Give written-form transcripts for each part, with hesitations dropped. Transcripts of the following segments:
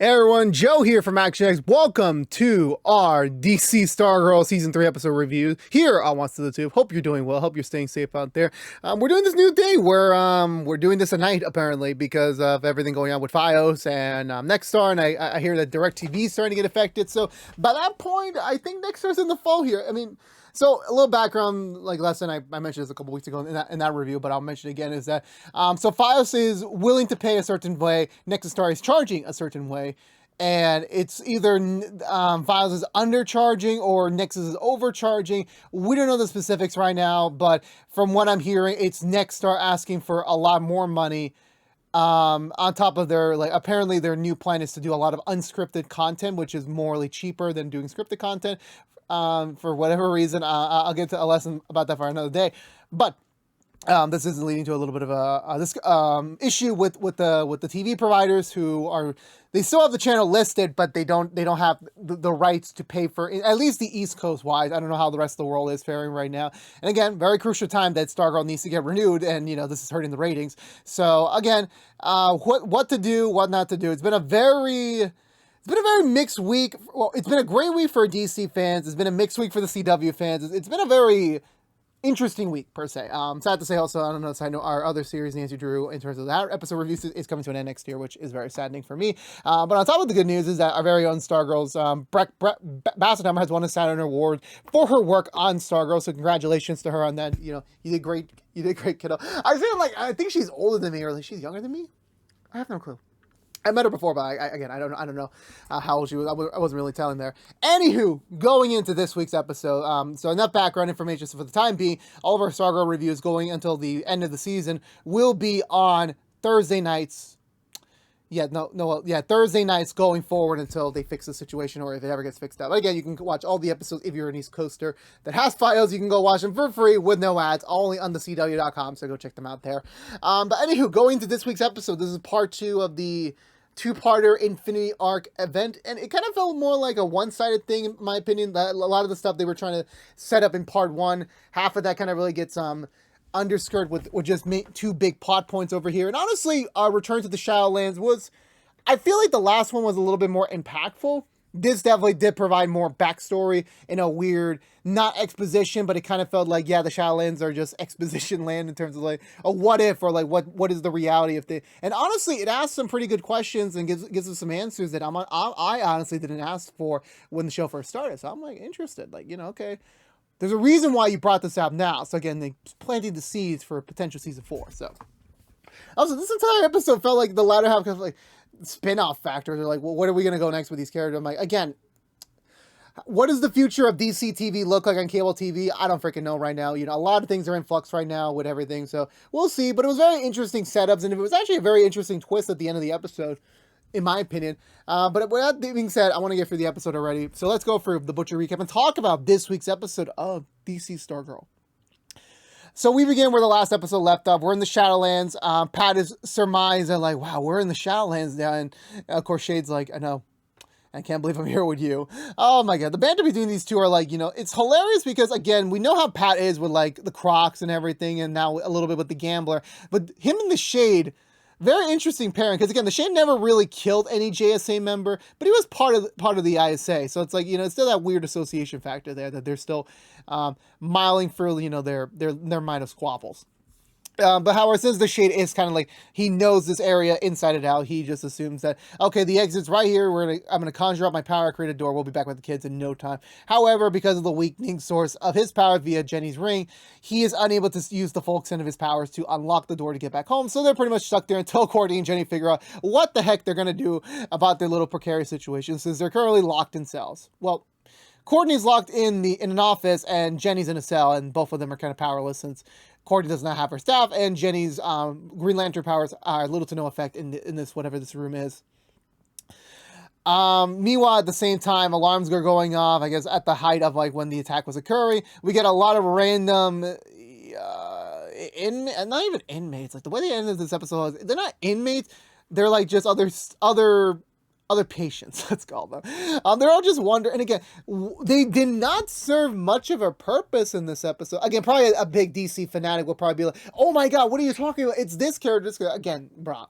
Hey everyone, Joe here from ActionX. Welcome to our DC Stargirl Season 3 episode review here on What's to the Tube. Hope you're doing well. Hope you're staying safe out there. We're doing this new thing where we're doing this at night, apparently, because of everything going on with Fios and Nexstar, and I hear that DirecTV is starting to get affected. So by that point, I think Nexstar's in the fall here. So a little background, like lesson, I mentioned this a couple weeks ago in that review, but I'll mention it again, is that, so Fios is willing to pay a certain way, Nexstar is charging a certain way, and it's either Fios is undercharging or Nexus is overcharging. We don't know the specifics right now, but from what I'm hearing, it's Nexstar asking for a lot more money. On top of their, apparently their new plan is to do a lot of unscripted content, which is morally cheaper than doing scripted content. For whatever reason, I'll get to a lesson about that for another day. But this is leading to a little bit of a issue with the TV providers who they still have the channel listed, but they don't have the rights to pay for it, at least the East Coast wise. I don't know how the rest of the world is faring right now. And again, very crucial time that Stargirl needs to get renewed, and this is hurting the ratings. So again, what to do, what not to do. It's been a very mixed week. Well, it's been a great week for DC fans. It's been a mixed week for the CW fans. It's been a very interesting week, per se. Sad to say also, I don't know, so I know our other series, Nancy Drew, in terms of that episode reviews, is coming to an end next year, which is very saddening for me. But on top of the good news is that our very own Stargirl's Brett Bassenheimer has won a Saturn Award for her work on Stargirl, so congratulations to her on that. You did great, kiddo. I think she's older than me, or she's younger than me. I have no clue. I met her before, but I don't know how old she was. I wasn't really telling there. Anywho, going into this week's episode, so enough background information. So for the time being, all of our Stargirl reviews going until the end of the season will be on Thursday nights. Thursday nights going forward until they fix the situation, or if it ever gets fixed out. But again, you can watch all the episodes if you're an East Coaster that has Fios. You can go watch them for free with no ads, only on the CW.com. So go check them out there. But anywho, going to this week's episode, this is part 2 of the two-parter Infinity Arc event, and it kind of felt more like a one-sided thing, in my opinion. A lot of the stuff they were trying to set up in part 1, half of that kind of really gets underskirt with just 2 big plot points over here. And honestly, our return to the Shadowlands was, I feel like the last one was a little bit more impactful. This definitely did provide more backstory in a weird, not exposition, but it kind of felt like, yeah, the Shadowlands are just exposition land in terms of like a what if, or like what is the reality if they. And honestly, it asks some pretty good questions and gives us some answers that I honestly didn't ask for when the show first started. So I'm like interested, okay, there's a reason why you brought this out now. So again, they planting the seeds for a potential season 4. So also, this entire episode felt like the latter half of like spin-off factors. They're like, well, what are we going to go next with these characters? I'm like, again, what does the future of DC TV look like on cable TV? I don't freaking know right now. A lot of things are in flux right now with everything, so we'll see. But it was very interesting setups, and it was actually a very interesting twist at the end of the episode, in my opinion. But with that being said, I want to get through the episode already. So let's go through the Butcher recap and talk about this week's episode of DC Stargirl. So we begin where the last episode left off. We're in the Shadowlands. Pat is surmising, like, wow, we're in the Shadowlands now. And of course, Shade's like, I know. I can't believe I'm here with you. Oh my god. The banter between these two are like, it's hilarious because, again, we know how Pat is with, like, the Crocs and everything, and now a little bit with the Gambler. But him and the Shade, very interesting pairing, because again, the Shade never really killed any JSA member, but he was part of the ISA. So it's like, it's still that weird association factor there that they're still miling through, their minor squabbles. But however, since the Shade is kind of like, he knows this area inside and out, he just assumes that, okay, the exit's right here, I'm going to conjure up my power, create a door, we'll be back with the kids in no time. However, because of the weakening source of his power via Jenny's ring, he is unable to use the full extent of his powers to unlock the door to get back home, so they're pretty much stuck there until Courtney and Jenny figure out what the heck they're going to do about their little precarious situation, since they're currently locked in cells. Well, Courtney's locked in an office, and Jenny's in a cell, and both of them are kind of powerless since Courtney does not have her staff, and Jenny's Green Lantern powers are little to no effect in this, whatever this room is. Meanwhile, at the same time, alarms are going off, I guess, at the height of, like, when the attack was occurring. We get a lot of random, not even inmates, like, the way they ended this episode, they're not inmates, they're, like, just other patients, let's call them. They're all just wondering, and again, they did not serve much of a purpose in this episode. Again, probably a big DC fanatic will probably be like, oh my god, what are you talking about? It's this character, Again, bro.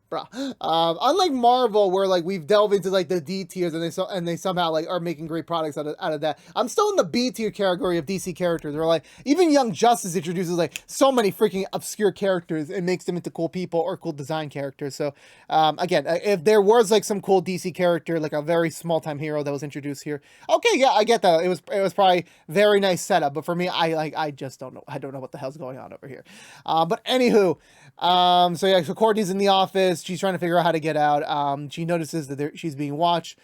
bruh. Unlike Marvel, where like we've delved into like the D tiers and they somehow like are making great products out of that. I'm still in the B tier category of DC characters, where like even Young Justice introduces like so many freaking obscure characters and makes them into cool people or cool design characters. So again, if there was like some cool DC character, like a very small time hero that was introduced here, okay, yeah, I get that. It was probably very nice setup, but for me, I just don't know. I don't know what the hell's going on over here. But anywho, so yeah, so Courtney's in the office. She's trying to figure out how to get out. She notices that she's being watched.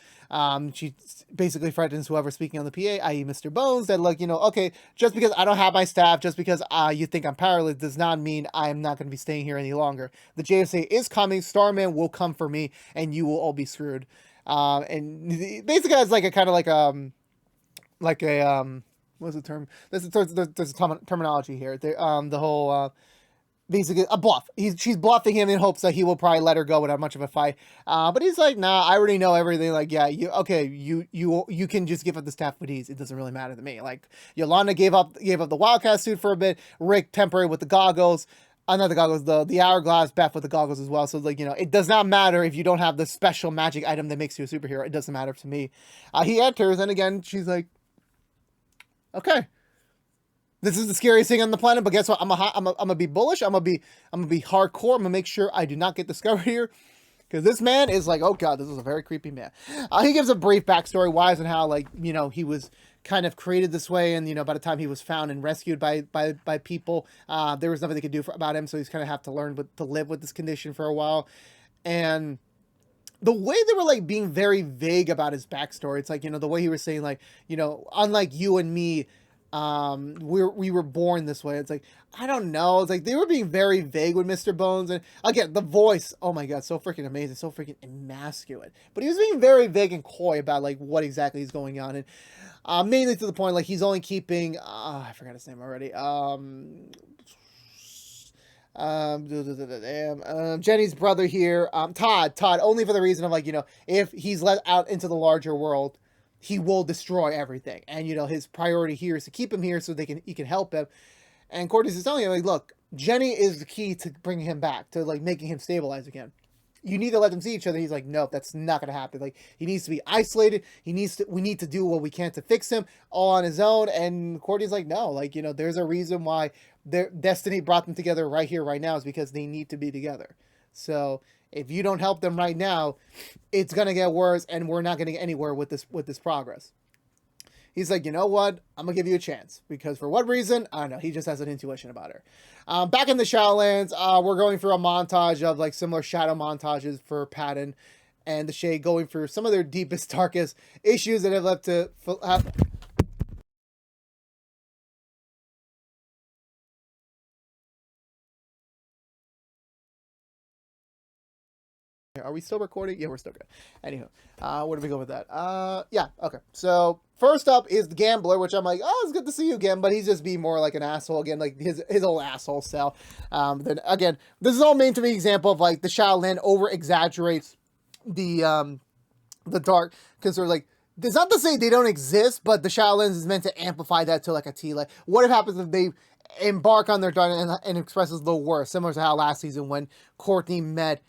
She basically threatens whoever's speaking on the PA, i.e. Mr. Bones, that like, okay, just because I don't have my staff, just because you think I'm powerless, does not mean I'm not going to be staying here any longer. The JSA is coming. Starman will come for me, and you will all be screwed. And basically, it's like a kind of like a what's the term? There's a terminology here. The whole basically a bluff. She's bluffing him in hopes that he will probably let her go without much of a fight. But he's like, nah, I already know everything. Like, yeah, you can just give up the staff with ease. It doesn't really matter to me. Like, Yolanda gave up the Wildcat suit for a bit. Rick temporary with the goggles. Not the goggles, the hourglass. Beth with the goggles as well. So like, it does not matter if you don't have the special magic item that makes you a superhero. It doesn't matter to me. He enters, and again, she's like, okay. This is the scariest thing on the planet, but guess what? I'm gonna be bullish. I'm gonna be hardcore. I'm gonna make sure I do not get discovered here, because this man is like, oh god, this is a very creepy man. He gives a brief backstory, why and how, like, he was kind of created this way, and by the time he was found and rescued by people, there was nothing they could do about him, so he's kind of have to learn to live with this condition for a while. And the way they were like being very vague about his backstory, it's like, the way he was saying, like, unlike you and me, we were born this way. It's like, I don't know. It's like they were being very vague with Mr. Bones, and again, the voice, oh my god, so freaking amazing, so freaking emasculate. But he was being very vague and coy about like what exactly is going on, and mainly to the point, like he's only keeping, I forgot his name already. Jenny's brother here, Todd, only for the reason of like, if he's let out into the larger world, he will destroy everything. And, his priority here is to keep him here so he can help him. And Courtney's is telling him, like, look, Jenny is the key to bringing him back, to, like, making him stabilize again. You need to let them see each other. He's like, nope, that's not going to happen. Like, he needs to be isolated. We need to do what we can to fix him all on his own. And Courtney's like, no, like, there's a reason why their destiny brought them together right here, right now, is because they need to be together. So if you don't help them right now, it's going to get worse, and we're not going to get anywhere with this progress. He's like, you know what? I'm going to give you a chance. Because for what reason? I don't know. He just has an intuition about her. Back in the Shadowlands, we're going through a montage of like similar shadow montages for Patton and the Shade, going through some of their deepest, darkest issues that have led to... Are we still recording? Yeah, we're still good. Anywho, where do we go with that? Yeah, okay. So first up is the Gambler, which I'm like, oh, it's good to see you again, but he's just being more like an asshole again, like his old asshole self. Then again, this is all meant to be an example of like the Shadowland over exaggerates the dark, because they're like, it's not to say they don't exist, but the Shadowlands is meant to amplify that to like a T. Like, what happens if they embark on their dark and expresses the worst, similar to how last season when Courtney met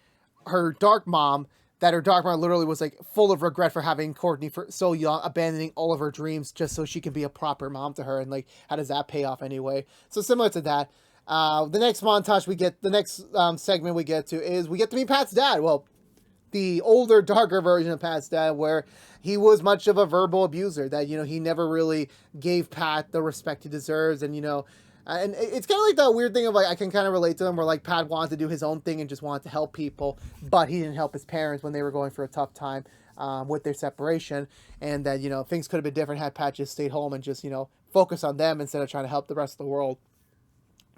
her dark mom, that her dark mom literally was like full of regret for having Courtney for so young, abandoning all of her dreams just so she can be a proper mom to her, and like, how does that pay off anyway? So similar to that. The next montage the next segment we get to is we get to meet Pat's dad. Well, the older, darker version of Pat's dad, where he was much of a verbal abuser, that, he never really gave Pat the respect he deserves, and, and it's kind of like that weird thing of like, I can kind of relate to him, where like Pat wanted to do his own thing and just wanted to help people, but he didn't help his parents when they were going through a tough time with their separation, and that, things could have been different had Pat just stayed home and just, focus on them instead of trying to help the rest of the world.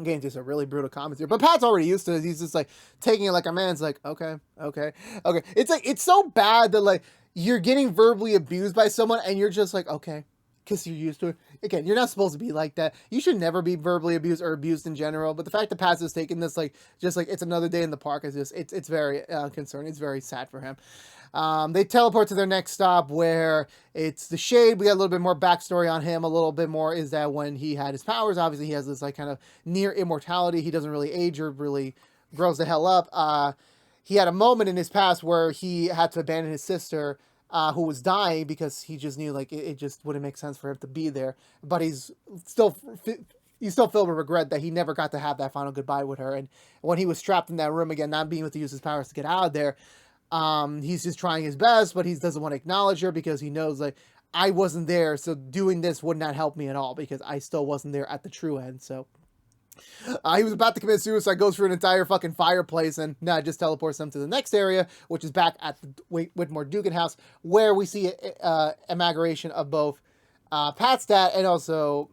Again, just a really brutal comment here, but Pat's already used to it. He's just like taking it like a man's like, okay. It's like, it's so bad that like you're getting verbally abused by someone and you're just like, okay, because you're used to it. Again, you're not supposed to be like that. You should never be verbally abused or abused in general. But the fact that Pat's is taking this like just like it's another day in the park is just it's very concerning. It's very sad for him. They teleport to their next stop, where it's the Shade. We got a little bit more backstory on him. A little bit more is that when he had his powers, obviously he has this like kind of near immortality. He doesn't really age or really grows the hell up. he had a moment in his past where he had to abandon his sister, who was dying, because he just knew like it just wouldn't make sense for him to be there. But still filled with regret that he never got to have that final goodbye with her. And when he was trapped in that room again, not being able to use his powers to get out of there, he's just trying his best, but he doesn't want to acknowledge her because he knows like I wasn't there, so doing this would not help me at all because I still wasn't there at the true end. So he was about to commit suicide, goes through an entire fucking fireplace, and now just teleports them to the next area, which is back at the Whitmore Dugan house, where we see a amalgamation of both Pat's dad and also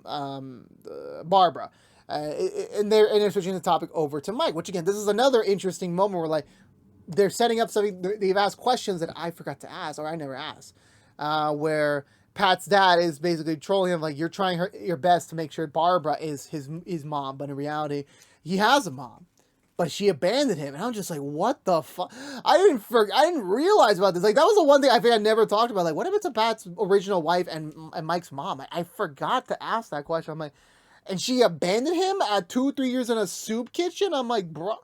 Barbara. And they're switching the topic over to Mike, which again, this is another interesting moment where like they're setting up something. They've asked questions that I forgot to ask, or I never asked, where Pat's dad is basically trolling him, like, you're trying your best to make sure Barbara is his mom, but in reality, he has a mom, but she abandoned him. And I'm just like, what the fuck? I didn't realize about this. Like, that was the one thing I think I never talked about. Like, what happened to Pat's original wife and Mike's mom? I forgot to ask that question. I'm like, and she abandoned him at 2-3 years in a soup kitchen? I'm like, bro.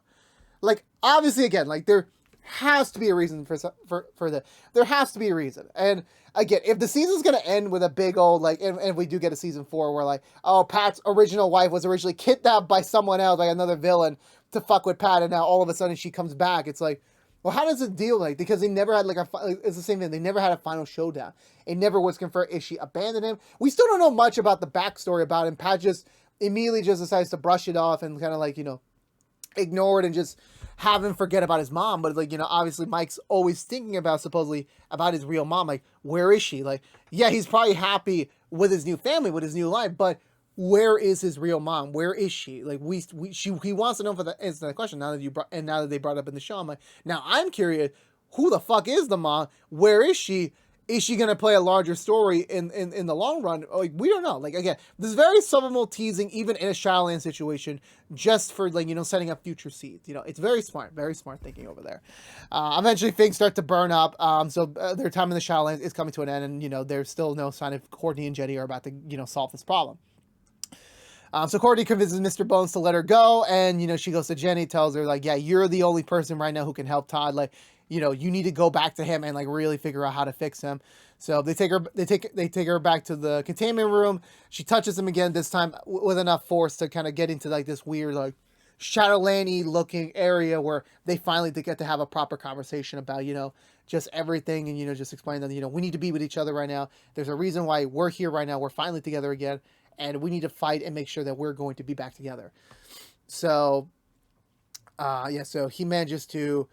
Like, obviously, again, like, there has to be a reason for that. There has to be a reason. And again, if the season's going to end with a big old, like, and if we do get a season 4 where, like, oh, Pat's original wife was originally kidnapped by someone else, like another villain, to fuck with Pat, and now all of a sudden she comes back, it's like, well, how does it deal? Like, because they never had, like, it's the same thing. They never had a final showdown. It never was confirmed if she abandoned him. We still don't know much about the backstory about him. Pat just immediately just decides to brush it off and kind of, like, you know, ignore it and just have him forget about his mom. But, like, you know, obviously Mike's always thinking about, supposedly, about his real mom. Like, where is she? Like, yeah, he's probably happy with his new family, with his new life, but where is his real mom? Where is she? Like, he wants to know for the answer to that question. Now that they brought it up in the show, I'm like, now I'm curious, who the fuck is the mom? Where is she? Is she going to play a larger story in the long run? Like, we don't know. Like, again, this is very subliminal teasing, even in a Shadowland situation, just for, like, you know, setting up future seeds. You know, it's very smart thinking over there. Eventually, things start to burn up. So their time in the Shadowlands is coming to an end, and, you know, there's still no sign of Courtney and Jenny are about to, you know, solve this problem. So Courtney convinces Mr. Bones to let her go, and, you know, she goes to Jenny, tells her, like, yeah, you're the only person right now who can help Todd. Like, you know, you need to go back to him and, like, really figure out how to fix him. So they take her back to the containment room. She touches him again, this time with enough force to kind of get into, like, this weird, like, Shadowland-y looking area where they finally get to have a proper conversation about, you know, just everything, and, you know, just explain that, you know, we need to be with each other right now. There's a reason why we're here right now. We're finally together again, and we need to fight and make sure that we're going to be back together. So, so he manages to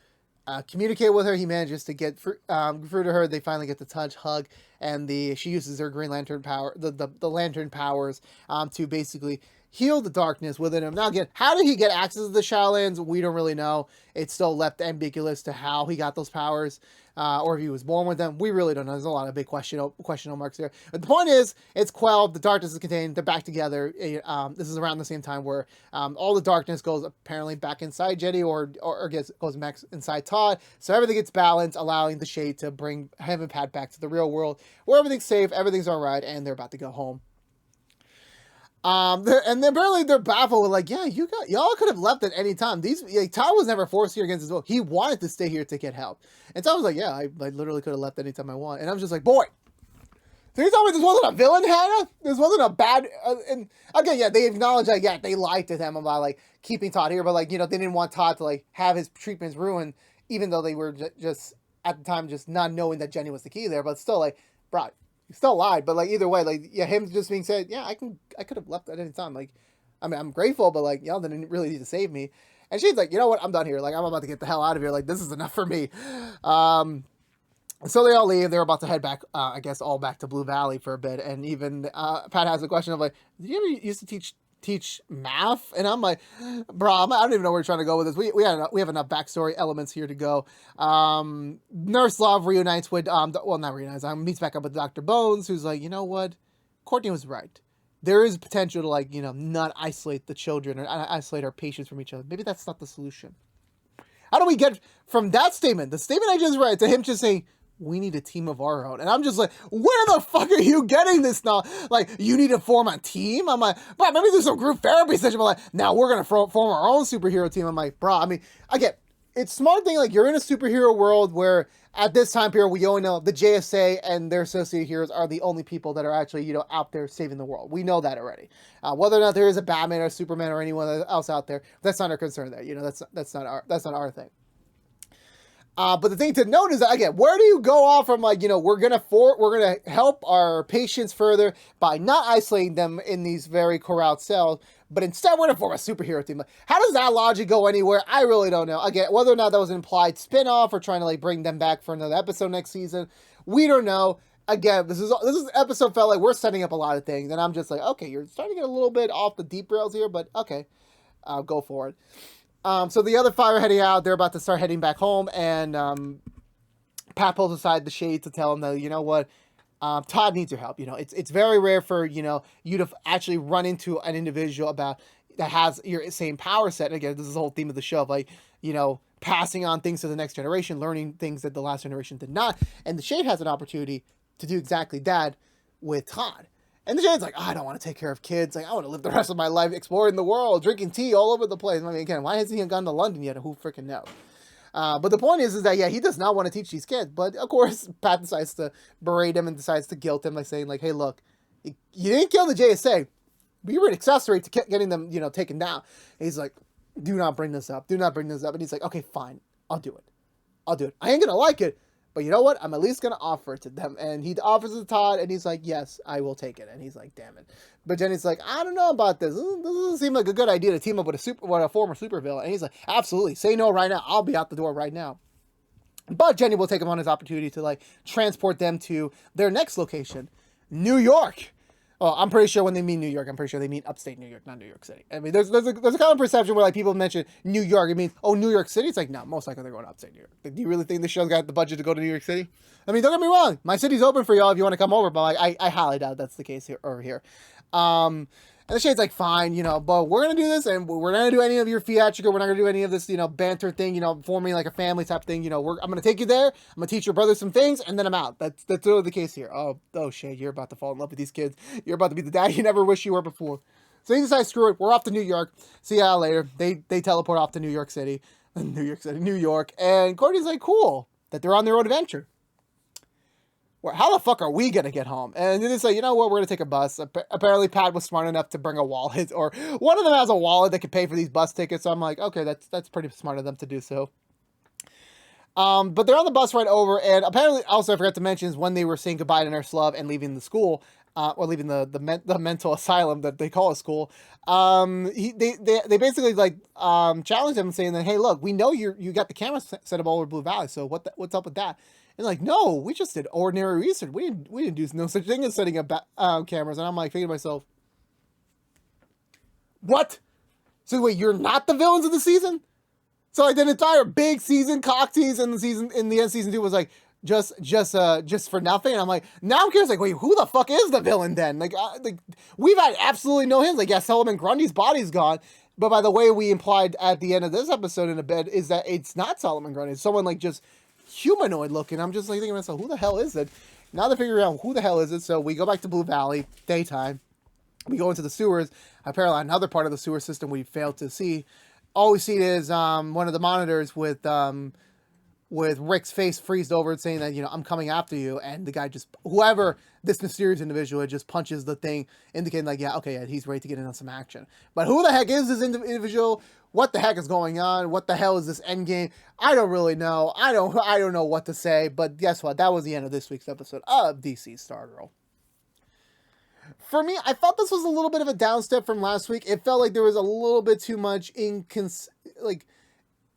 communicate with her. He manages to get through to her. They finally get to touch, hug, and she uses her Green Lantern power, the Lantern powers, to basically heal the darkness within him. Now, again, how did he get access to the Shadowlands? We don't really know. It's still left ambiguous to how he got those powers, or if he was born with them. We really don't know. There's a lot of big question marks there. But the point is, it's quelled. The darkness is contained. They're back together. This is around the same time where all the darkness goes apparently back inside Jenny, or goes back inside Todd. So everything gets balanced, allowing the Shade to bring him and Pat back to the real world, where everything's safe, everything's all right, and they're about to go home. And then apparently they're baffled with, like, yeah, y'all could have left at any time. Todd was never forced here against his will. He wanted to stay here to get help. And Todd was like, yeah, I literally could have left anytime I want. And I'm just like, boy, so you tell me this wasn't a villain, Hannah? This wasn't a bad, and again, yeah, they acknowledge that, yeah, they lied to them about, like, keeping Todd here, but, like, you know, they didn't want Todd to, like, have his treatments ruined, even though they were just, at the time, just not knowing that Jenny was the key there, but still, like, bro, you still lied. But, like, either way, like, yeah, him just being said, yeah, I could have left at any time. Like, I mean, I'm grateful, but, like, y'all didn't really need to save me. And she's like, you know what, I'm done here. Like, I'm about to get the hell out of here. Like, this is enough for me. So they all leave. They're about to head back, I guess, all back to Blue Valley for a bit. And even Pat has a question of, like, did you ever used to teach math? And I'm like, bro, I don't even know where we're trying to go with this. We have enough backstory elements here to go. Nurse Love reunites with not reunites, meets back up with Dr. Bones, who's like, you know what, Courtney was right. There is potential to, like, you know, not isolate the children or isolate our patients from each other. Maybe that's not the solution. How do we get from that statement, the statement I just read, to him just saying, we need a team of our own? And I'm just like, where the fuck are you getting this now? Like, you need to form a team? I'm like, bro, maybe there's some group therapy session. But, like, now we're going to form our own superhero team. I'm like, bro, I mean, again, it's smart thing, like, you're in a superhero world where at this time period we only know the JSA and their associated heroes are the only people that are actually, you know, out there saving the world. We know that already. Whether or not there is a Batman or Superman or anyone else out there, that's not our concern there. You know, that's not our thing. But the thing to note is that, again, where do you go off from, like, you know, we're gonna help our patients further by not isolating them in these very corralled cells, but instead we're gonna form a superhero team. How does that logic go anywhere? I really don't know. Again, whether or not that was an implied spin-off or trying to, like, bring them back for another episode next season, we don't know. Again, this episode felt like we're setting up a lot of things, and I'm just like, okay, you're starting to get a little bit off the deep rails here, but okay, go for it. So the other five are heading out. They're about to start heading back home, and Pat pulls aside the Shade to tell him that, you know what, Todd needs your help. You know, it's very rare for, you know, you to actually run into an individual that has your same power set. And again, this is the whole theme of the show of, like, you know, passing on things to the next generation, learning things that the last generation did not. And the Shade has an opportunity to do exactly that with Todd. And the Shade's like, oh, I don't want to take care of kids. Like, I want to live the rest of my life exploring the world, drinking tea all over the place. I mean, again, why hasn't he gone to London yet? Who freaking knows? But the point is that, yeah, he does not want to teach these kids. But, of course, Pat decides to berate him and decides to guilt him by saying, like, hey, look, you didn't kill the JSA. You were an accessory to getting them, you know, taken down. And he's like, do not bring this up. Do not bring this up. And he's like, okay, fine. I'll do it. I ain't going to like it. But you know what? I'm at least going to offer it to them. And he offers it to Todd, and he's like, yes, I will take it. And he's like, damn it. But Jenny's like, I don't know about this. This doesn't seem like a good idea to team up with a former supervillain. And he's like, absolutely. Say no right now. I'll be out the door right now. But Jenny will take him on his opportunity to, like, transport them to their next location, New York. Oh, I'm pretty sure when they mean New York, I'm pretty sure they mean upstate New York, not New York City. I mean, there's a common perception where, like, people mention New York, it means, oh, New York City. It's like, no, most likely they're going to upstate New York. Like, do you really think the show's got the budget to go to New York City? I mean, don't get me wrong, my city's open for y'all if you want to come over, but, like, I highly doubt that's the case over here. And the Shade's like, fine, you know, but we're going to do this, and we're not going to do any of your theatrical, we're not going to do any of this, you know, banter thing, you know, forming like a family type thing, you know, I'm going to take you there, I'm going to teach your brother some things, and then I'm out. That's really the case here. Oh, Shade, you're about to fall in love with these kids. You're about to be the dad you never wish you were before. So he decides, screw it, we're off to New York. See y'all later. They teleport off to New York, and Courtney's like, cool, that they're on their own adventure. How the fuck are we going to get home? And then they say, you know what, we're going to take a bus. Apparently, Pat was smart enough to bring a wallet, or one of them has a wallet that can pay for these bus tickets. So I'm like, okay, that's pretty smart of them to do so. But they're on the bus ride over, and apparently, also I forgot to mention, is when they were saying goodbye to Nurse Love and leaving the school, or leaving the mental asylum that they call a school. They basically, like, challenged him, saying that, hey, look, we know you got the camera set up all over Blue Valley, so what's up with that? And like, no, we just did ordinary research. We didn't do no such thing as setting up cameras. And I'm like thinking to myself, what? So wait, you're not the villains of the season? So like the entire big season, cock tease in the end season 2 was like just for nothing. And I'm like, now I'm curious, like, wait, who the fuck is the villain then? Like we've had absolutely no hints. Like, yeah, Solomon Grundy's body's gone. But by the way we implied at the end of this episode in a bed is that it's not Solomon Grundy. It's someone like just humanoid looking. I'm just like thinking to myself, who the hell is it? Now they're figuring out who the hell is it. So we go back to Blue Valley, daytime. We go into the sewers. Apparently another part of the sewer system we failed to see. All we see is one of the monitors with Rick's face freezed over and saying that, you know, I'm coming after you. And the guy just, whoever this mysterious individual just punches the thing, indicating like, yeah, okay, yeah, he's ready to get into some action. But who the heck is this individual? What the heck is going on? What the hell is this end game? I don't really know. I don't know what to say. But guess what? That was the end of this week's episode of DC Stargirl. For me, I thought this was a little bit of a downstep from last week. It felt like there was a little bit too much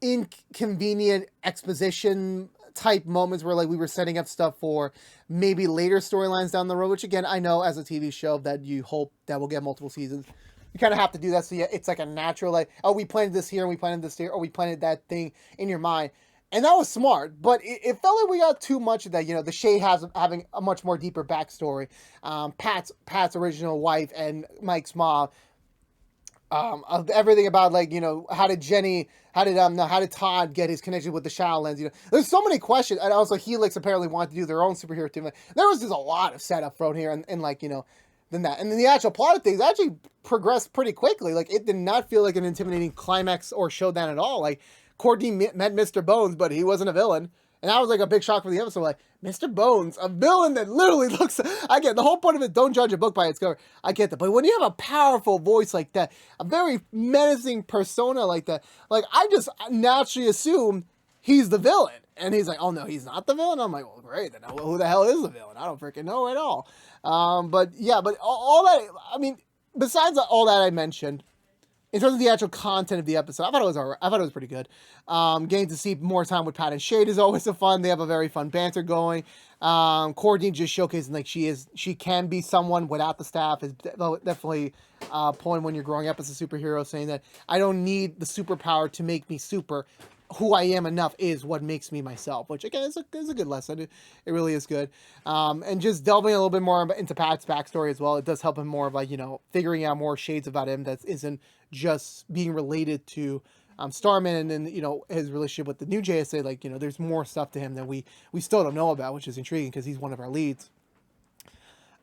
inconvenient exposition type moments where like we were setting up stuff for maybe later storylines down the road, which again, I know as a TV show that you hope that we'll get multiple seasons. You kind of have to do that. So yeah, it's like a natural, like, oh, we planted this here and we planted this here, or we planted that thing in your mind. And that was smart, but it felt like we got too much of that. You know, the Shade having a much more deeper backstory. Pat's original wife and Mike's mom. Of everything about, like, you know, how did Todd get his connection with the Shadow Lens? You know, there's so many questions. And also Helix apparently wanted to do their own superhero team. There was just a lot of setup thrown here and like, you know, than that. And then the actual plot of things actually progressed pretty quickly. Like, it did not feel like an intimidating climax or showdown at all. Like, Courtney met Mr. Bones, but he wasn't a villain. And that was like a big shock for the episode. Like, Mr. Bones, a villain that literally looks... I get the whole point of it, don't judge a book by its cover. I get that. But when you have a powerful voice like that, a very menacing persona like that, like, I just naturally assume he's the villain. And he's like, oh no, he's not the villain? I'm like, well, great. Then who the hell is the villain? I don't freaking know at all. But yeah, but all that... I mean, besides all that I mentioned, in terms of the actual content of the episode, I thought it was alright. I thought it was pretty good. Getting to see more time with Pat and Shade is always so fun. They have a very fun banter going. Courtney just showcasing like she can be someone without the staff is definitely a point when you're growing up as a superhero, saying that I don't need the superpower to make me super. Who I am enough is what makes me myself, which again is a good lesson. It really is good. And just delving a little bit more into Pat's backstory as well. It does help him more of like, figuring out more shades about him that isn't just being related to Starman and then, his relationship with the new JSA. Like, there's more stuff to him that we still don't know about, which is intriguing because he's one of our leads.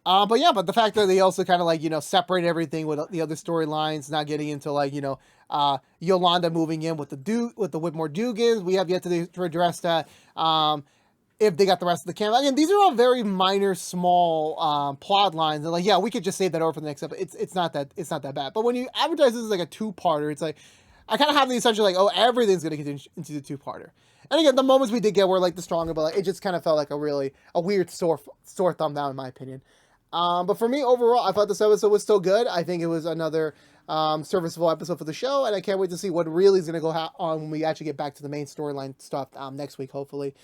But the fact that they also kind of like, separate everything with the other storylines, not getting into like, Yolanda moving in with the Whitmore Dugans. We have yet to address that. If they got the rest of the camp. Again, these are all very minor, small plot lines. And like, yeah, we could just save that over for the next episode. It's not that bad. But when you advertise this as like a two-parter, it's like, I kind of have the assumption like, oh, everything's going to get into the two-parter. And again, the moments we did get were like the stronger, but like, it just kind of felt like a weird sore thumb down in my opinion. But for me, overall, I thought this episode was still good. I think it was another serviceable episode for the show, and I can't wait to see what really is going to go on when we actually get back to the main storyline stuff next week, hopefully.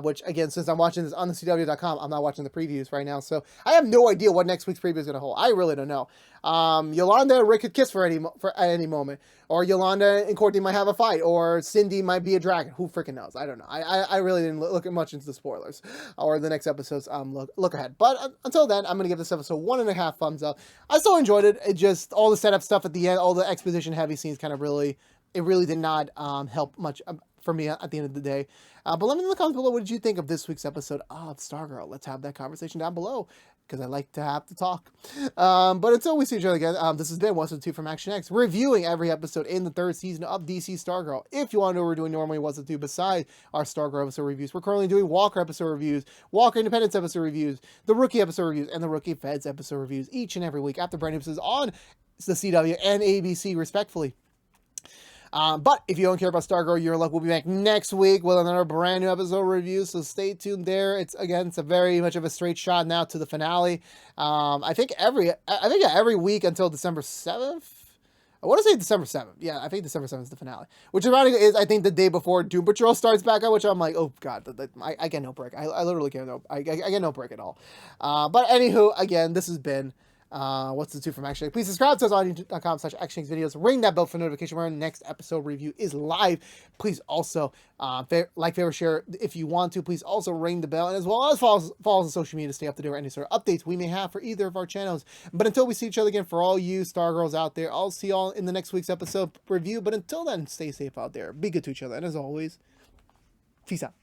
Which, again, since I'm watching this on the CW.com, I'm not watching the previews right now, so I have no idea what next week's preview is going to hold. I really don't know. Yolanda and Rick could kiss at any moment, or Yolanda and Courtney might have a fight, or Cindy might be a dragon. Who freaking knows? I don't know. I really didn't look much into the spoilers or the next episode's look ahead. But until then, I'm going to give this episode 1.5 thumbs up. I still enjoyed it. It just, all the setup stuff at the end, all the exposition heavy scenes kind of really did not help much for me at the end of the day. But let me know in the comments below, what did you think of this week's episode of Stargirl? Let's have that conversation down below, because I like to have to talk. But until we see each other again, this has been What's the Two from ActionX, reviewing every episode in the 3rd season of DC Stargirl. If you want to know what we're doing normally, What's the Two besides our Stargirl episode reviews, we're currently doing Walker episode reviews, Walker Independence episode reviews, the Rookie episode reviews, and the Rookie Feds episode reviews each and every week after brand new episodes on the CW and ABC, respectfully. But if you don't care about Stargirl, you're in luck. We'll be back next week with another brand new episode review, so stay tuned there. It's a very much of a straight shot now to the finale. I think every week until December 7th. I want to say December 7th. Yeah, I think December 7th is the finale. Which is, I think, the day before Doom Patrol starts back up, which I'm like, oh god, I get no break. I literally get I get no break at all. But anywho, again, this has been What's the Two from ActionX. Please subscribe to us on youtube.com/ActionX videos. Ring that bell for notification when our next episode review is live. Please also like, favorite, share if you want to. Please also ring the bell, and as well as follow us on social media to stay up to date with any sort of updates we may have for either of our channels. But until we see each other again, for all you Stargirls out there, I'll see y'all in the next week's episode review. But until then, stay safe out there. Be good to each other. And as always, peace out.